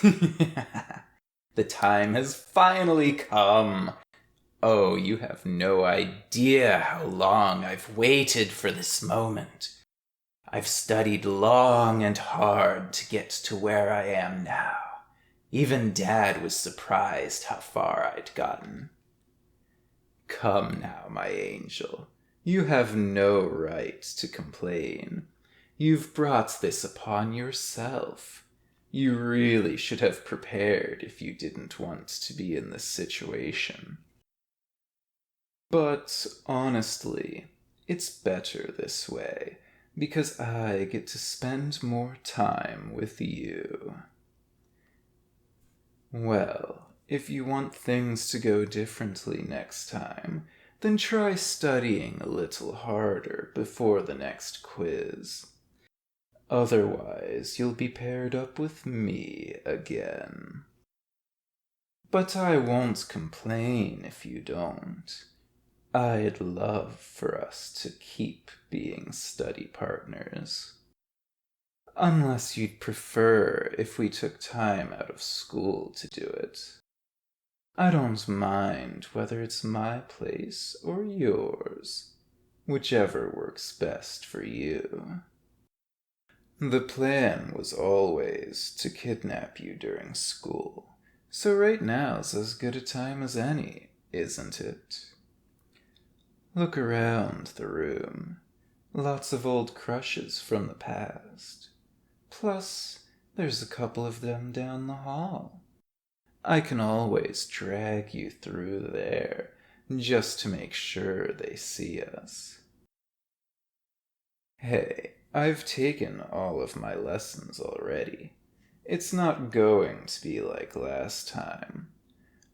The time has finally come. Oh, you have no idea how long I've waited for this moment. I've studied long and hard to get to where I am now. Even Dad was surprised how far I'd gotten. Come now, my angel. You have no right to complain. You've brought this upon yourself. You really should have prepared if you didn't want to be in this situation. But honestly, it's better this way, because I get to spend more time with you. Well, if you want things to go differently next time, then try studying a little harder before the next quiz. Otherwise, you'll be paired up with me again. But I won't complain if you don't. I'd love for us to keep being study partners. Unless you'd prefer if we took time out of school to do it. I don't mind whether it's my place or yours, whichever works best for you. The plan was always to kidnap you during school, so right now's as good a time as any, isn't it? Look around the room. Lots of old crushes from the past. Plus, there's a couple of them down the hall. I can always drag you through there, just to make sure they see us. Hey, I've taken all of my lessons already. It's not going to be like last time.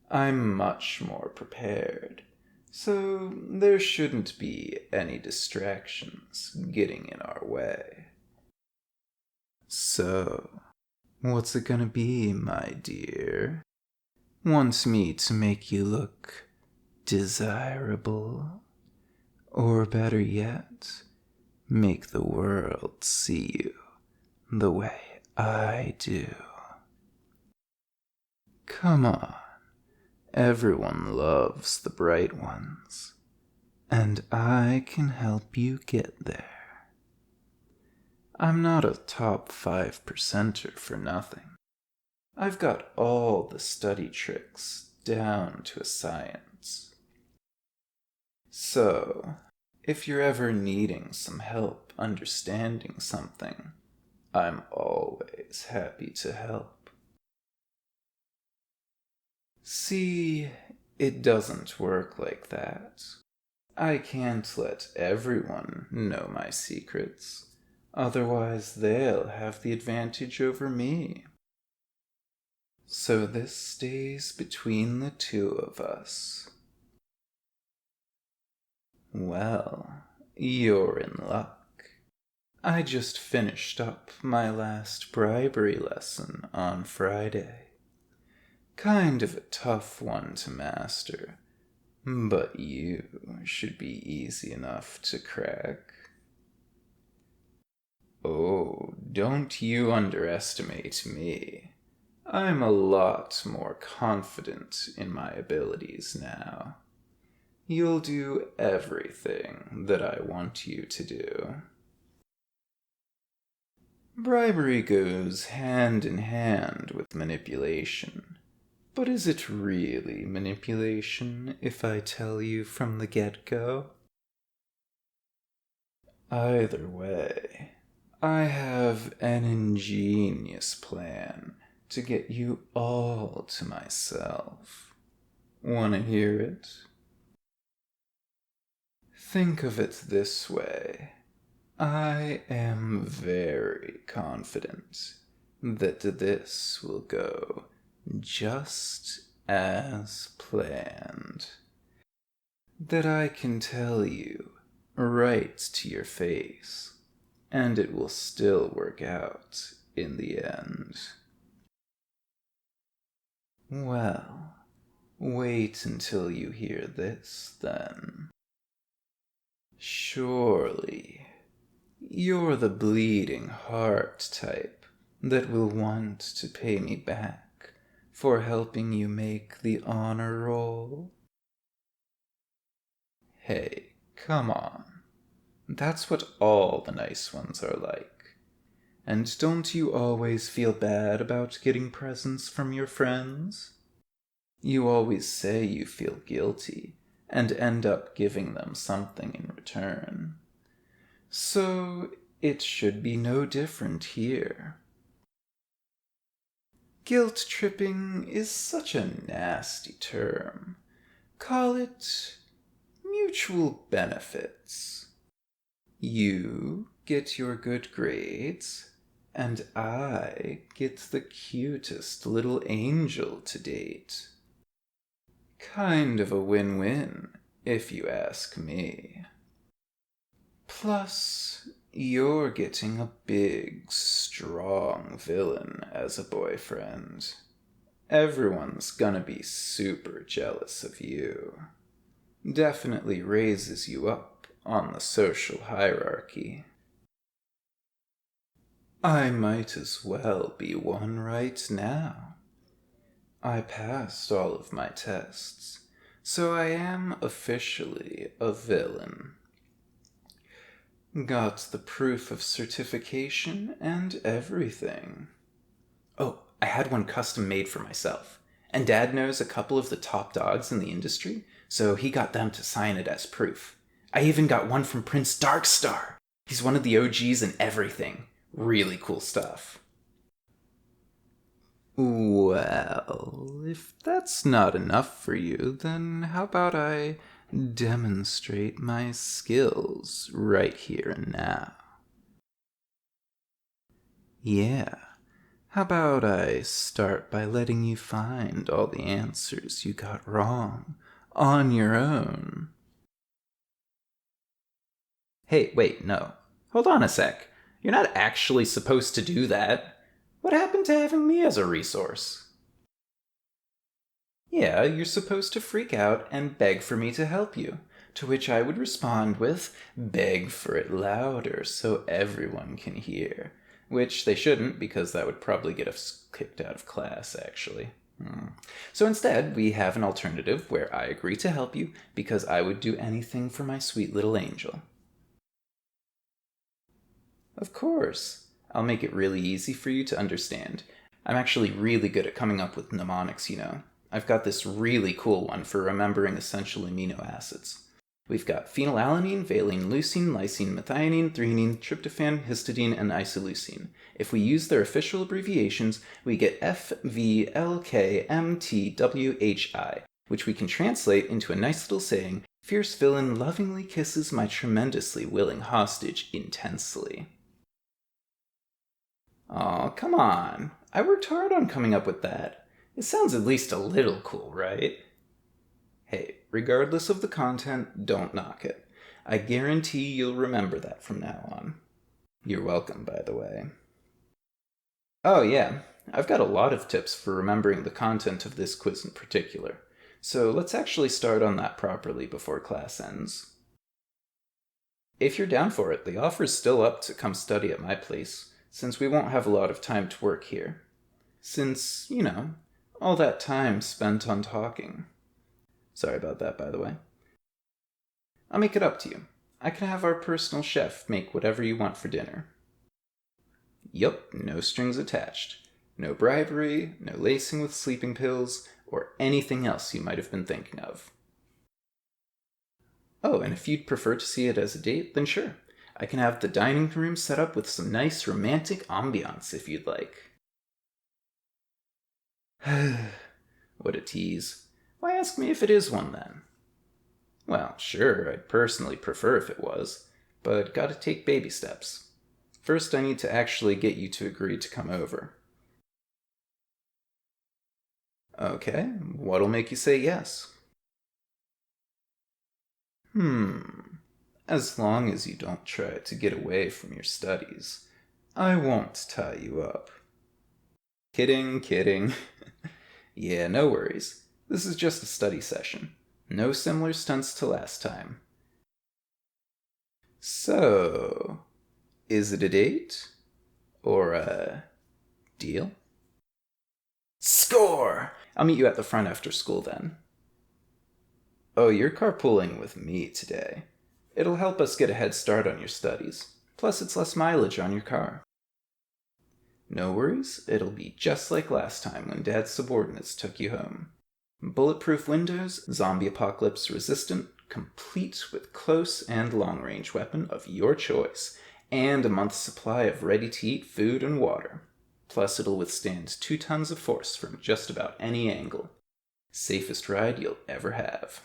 I'm much more prepared, so there shouldn't be any distractions getting in our way. So, what's it gonna be, my dear? Want me to make you look desirable? Or better yet, make the world see you the way I do? Come on, everyone loves the bright ones, and I can help you get there. I'm not a top 5%er for nothing. I've got all the study tricks down to a science. So, if you're ever needing some help understanding something, I'm always happy to help. See, it doesn't work like that. I can't let everyone know my secrets, otherwise they'll have the advantage over me. So this stays between the two of us. Well, you're in luck. I just finished up my last bribery lesson on Friday. Kind of a tough one to master, but you should be easy enough to crack. Oh, don't you underestimate me. I'm a lot more confident in my abilities now. You'll do everything that I want you to do. Bribery goes hand in hand with manipulation. But is it really manipulation if I tell you from the get-go? Either way, I have an ingenious plan to get you all to myself. Wanna hear it? Think of it this way. I am very confident that this will go just as planned. That I can tell you right to your face, and it will still work out in the end. Well, wait until you hear this, then. Surely, you're the bleeding heart type, that will want to pay me back for helping you make the honor roll? Hey, come on. That's what all the nice ones are like. And don't you always feel bad about getting presents from your friends? You always say you feel guilty and end up giving them something in return. So it should be no different here. Guilt tripping is such a nasty term. Call it mutual benefits. You get your good grades, and I get the cutest little angel to date. Kind of a win-win, if you ask me. Plus, you're getting a big, strong villain as a boyfriend. Everyone's gonna be super jealous of you. Definitely raises you up on the social hierarchy. I might as well be one right now. I passed all of my tests, so I am officially a villain. Got the proof of certification and everything. Oh, I had one custom made for myself, and Dad knows a couple of the top dogs in the industry, so he got them to sign it as proof. I even got one from Prince Darkstar. He's one of the OGs and everything. Really cool stuff. Well, if that's not enough for you, then how about I demonstrate my skills right here and now? Yeah, how about I start by letting you find all the answers you got wrong on your own? Hey, wait, no. Hold on a sec. You're not actually supposed to do that. What happened to having me as a resource? Yeah, you're supposed to freak out and beg for me to help you, to which I would respond with, beg for it louder so everyone can hear. Which they shouldn't, because that would probably get us kicked out of class, actually. So instead, we have an alternative where I agree to help you because I would do anything for my sweet little angel. Of course. I'll make it really easy for you to understand. I'm actually really good at coming up with mnemonics, you know. I've got this really cool one for remembering essential amino acids. We've got phenylalanine, valine, leucine, lysine, methionine, threonine, tryptophan, histidine, and isoleucine. If we use their official abbreviations, we get FVLKMTWHI, which we can translate into a nice little saying, fierce villain lovingly kisses my tremendously willing hostage intensely. Aw, come on. I worked hard on coming up with that. It sounds at least a little cool, right? Hey, regardless of the content, don't knock it. I guarantee you'll remember that from now on. You're welcome, by the way. Oh yeah, I've got a lot of tips for remembering the content of this quiz in particular. So let's actually start on that properly before class ends. If you're down for it, the offer's still up to come study at my place, since we won't have a lot of time to work here. Since, you know, all that time spent on talking. Sorry about that, by the way. I'll make it up to you. I can have our personal chef make whatever you want for dinner. Yup, no strings attached. No bribery, no lacing with sleeping pills, or anything else you might have been thinking of. Oh, and if you'd prefer to see it as a date, then sure. I can have the dining room set up with some nice romantic ambiance if you'd like. What a tease. Why ask me if it is one then? Well, sure, I'd personally prefer if it was, but gotta take baby steps. First, I need to actually get you to agree to come over. Okay, what'll make you say yes? As long as you don't try to get away from your studies, I won't tie you up. Kidding. Yeah, no worries. This is just a study session. No similar stunts to last time. So, is it a date? Or a Deal? Score! I'll meet you at the front after school then. Oh, you're carpooling with me today. It'll help us get a head start on your studies. Plus, it's less mileage on your car. No worries, it'll be just like last time when Dad's subordinates took you home. Bulletproof windows, zombie apocalypse resistant, complete with close and long-range weapon of your choice, and a month's supply of ready-to-eat food and water. Plus, it'll withstand 2 tons of force from just about any angle. Safest ride you'll ever have.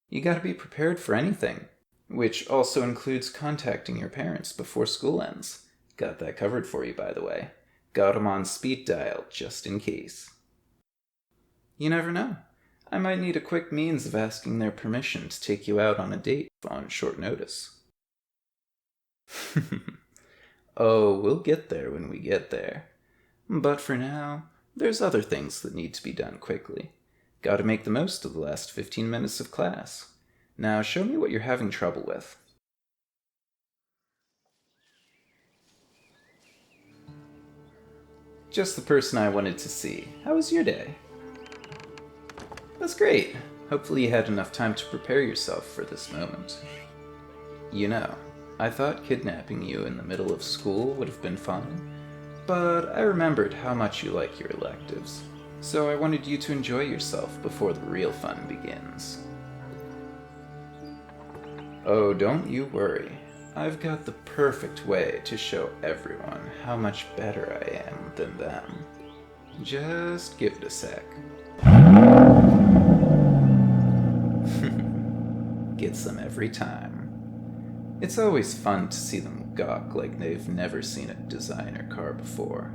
You gotta be prepared for anything, which also includes contacting your parents before school ends. Got that covered for you, by the way. Got 'em on speed dial, just in case. You never know. I might need a quick means of asking their permission to take you out on a date on short notice. Oh, we'll get there when we get there. But for now, there's other things that need to be done quickly. Gotta make the most of the last 15 minutes of class. Now show me what you're having trouble with. Just the person I wanted to see. How was your day? That's great. Hopefully you had enough time to prepare yourself for this moment. You know, I thought kidnapping you in the middle of school would have been fun, but I remembered how much you like your electives, so I wanted you to enjoy yourself before the real fun begins. Oh, don't you worry. I've got the perfect way to show everyone how much better I am than them. Just give it a sec. Gets them every time. It's always fun to see them gawk like they've never seen a designer car before.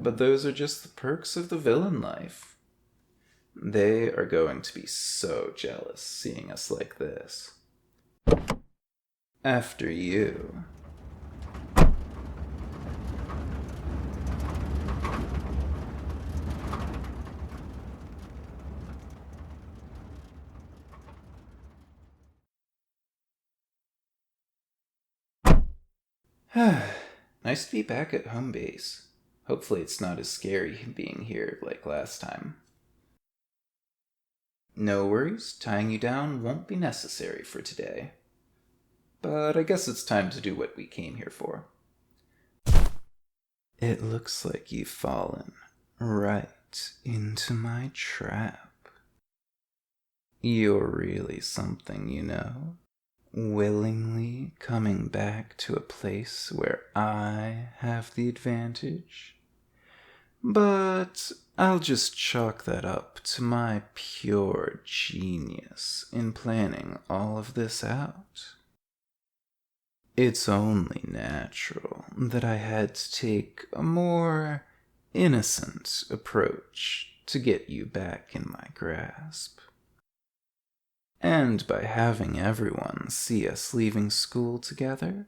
But those are just the perks of the villain life. They are going to be so jealous seeing us like this. After you. Nice to be back at home base. Hopefully it's not as scary being here like last time. No worries, tying you down won't be necessary for today. But I guess it's time to do what we came here for. It looks like you've fallen right into my trap. You're really something, you know. Willingly coming back to a place where I have the advantage. But I'll just chalk that up to my pure genius in planning all of this out. It's only natural that I had to take a more innocent approach to get you back in my grasp. And by having everyone see us leaving school together,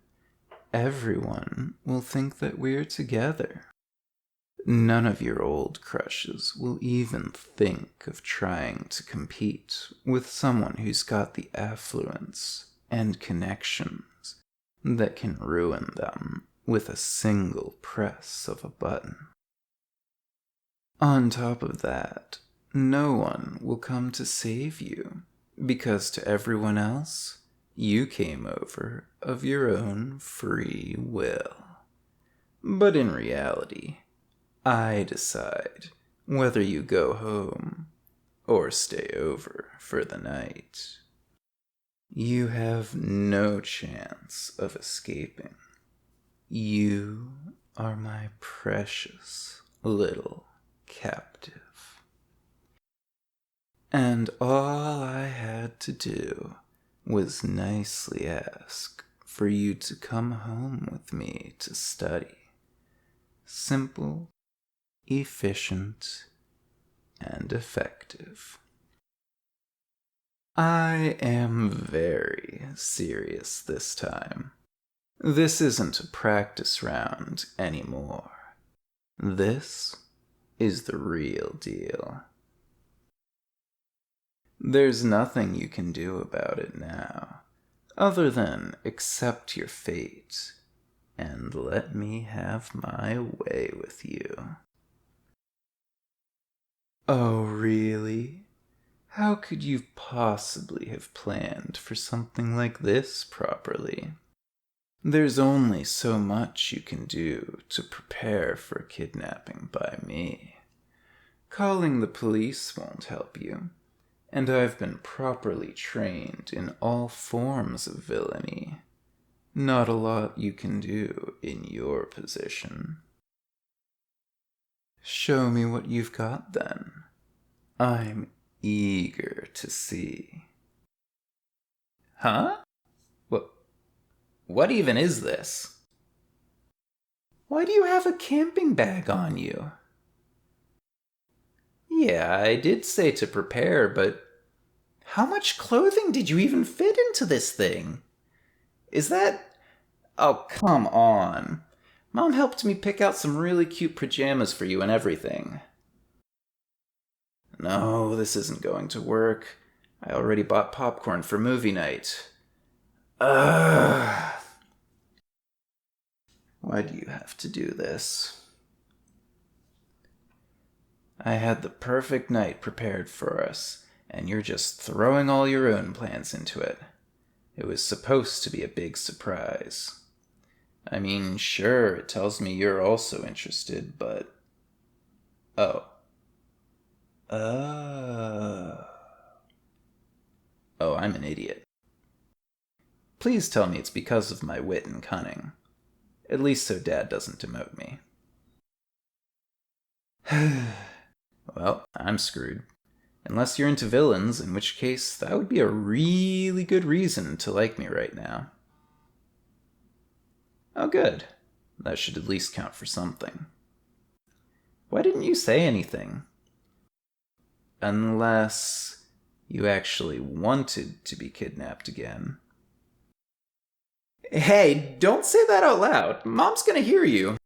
everyone will think that we're together. None of your old crushes will even think of trying to compete with someone who's got the affluence and connections that can ruin them with a single press of a button. On top of that, no one will come to save you, because to everyone else, you came over of your own free will. But in reality, I decide whether you go home or stay over for the night. You have no chance of escaping. You are my precious little captive. And all I had to do was nicely ask for you to come home with me to study. Simple, efficient, and effective. I am very serious this time. This isn't a practice round anymore. This is the real deal. There's nothing you can do about it now, other than accept your fate and let me have my way with you. Oh, really? How could you possibly have planned for something like this properly? There's only so much you can do to prepare for a kidnapping by me. Calling the police won't help you, and I've been properly trained in all forms of villainy. Not a lot you can do in your position. Show me what you've got, then. I'm eager to see. Huh? What even is this? Why do you have a camping bag on you? Yeah, I did say to prepare, but how much clothing did you even fit into this thing? Is that... Oh, come on. Mom helped me pick out some really cute pajamas for you and everything. No, this isn't going to work. I already bought popcorn for movie night. Ugh. Why do you have to do this? I had the perfect night prepared for us, and you're just throwing all your own plans into it. It was supposed to be a big surprise. I mean, sure, it tells me you're also interested, but... Oh. Oh, I'm an idiot. Please tell me it's because of my wit and cunning. At least so Dad doesn't demote me. Well, I'm screwed. Unless you're into villains, in which case that would be a really good reason to like me right now. Oh, good. That should at least count for something. Why didn't you say anything? Unless you actually wanted to be kidnapped again. Hey, don't say that out loud. Mom's gonna hear you.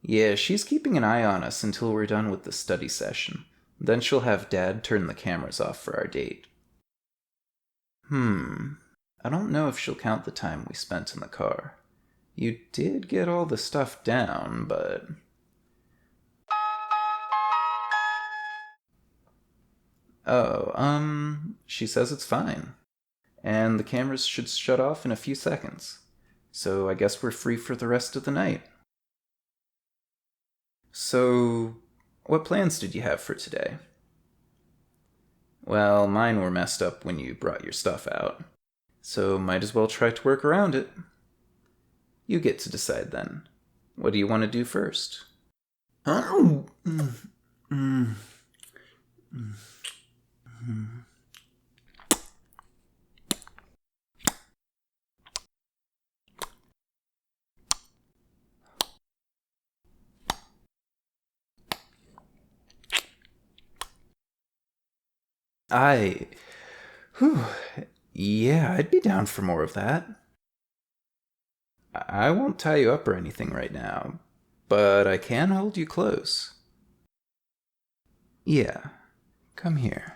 Yeah, she's keeping an eye on us until we're done with the study session. Then she'll have Dad turn the cameras off for our date. I don't know if she'll count the time we spent in the car. You did get all the stuff down, but... Oh, she says it's fine. And the cameras should shut off in a few seconds. So I guess we're free for the rest of the night. So, what plans did you have for today? Well, mine were messed up when you brought your stuff out. So might as well try to work around it. You get to decide then. What do you want to do first? Yeah, I'd be down for more of that. I won't tie you up or anything right now, but I can hold you close. Yeah, come here.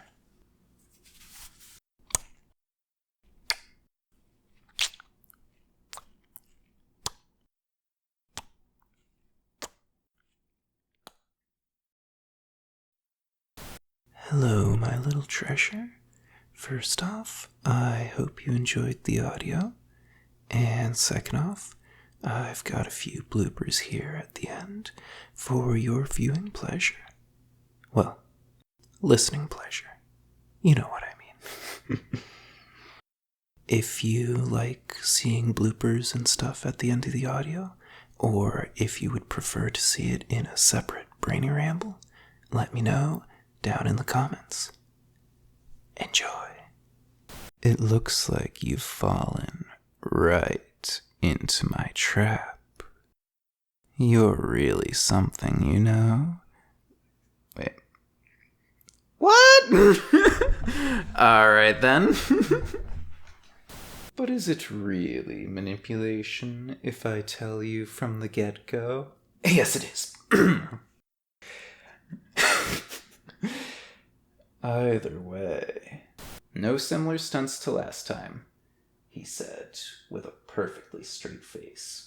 Hello, my little treasure. First off, I hope you enjoyed the audio. And second off, I've got a few bloopers here at the end for your viewing pleasure. Well, listening pleasure. You know what I mean. If you like seeing bloopers and stuff at the end of the audio, or if you would prefer to see it in a separate brainy ramble, let me know down in the comments. Enjoy. It looks like you've fallen right into my trap. You're really something, you know? Wait. What? Alright then. But is it really manipulation if I tell you from the get-go? Yes, it is. Either way, no similar stunts to last time. he said with a perfectly straight face.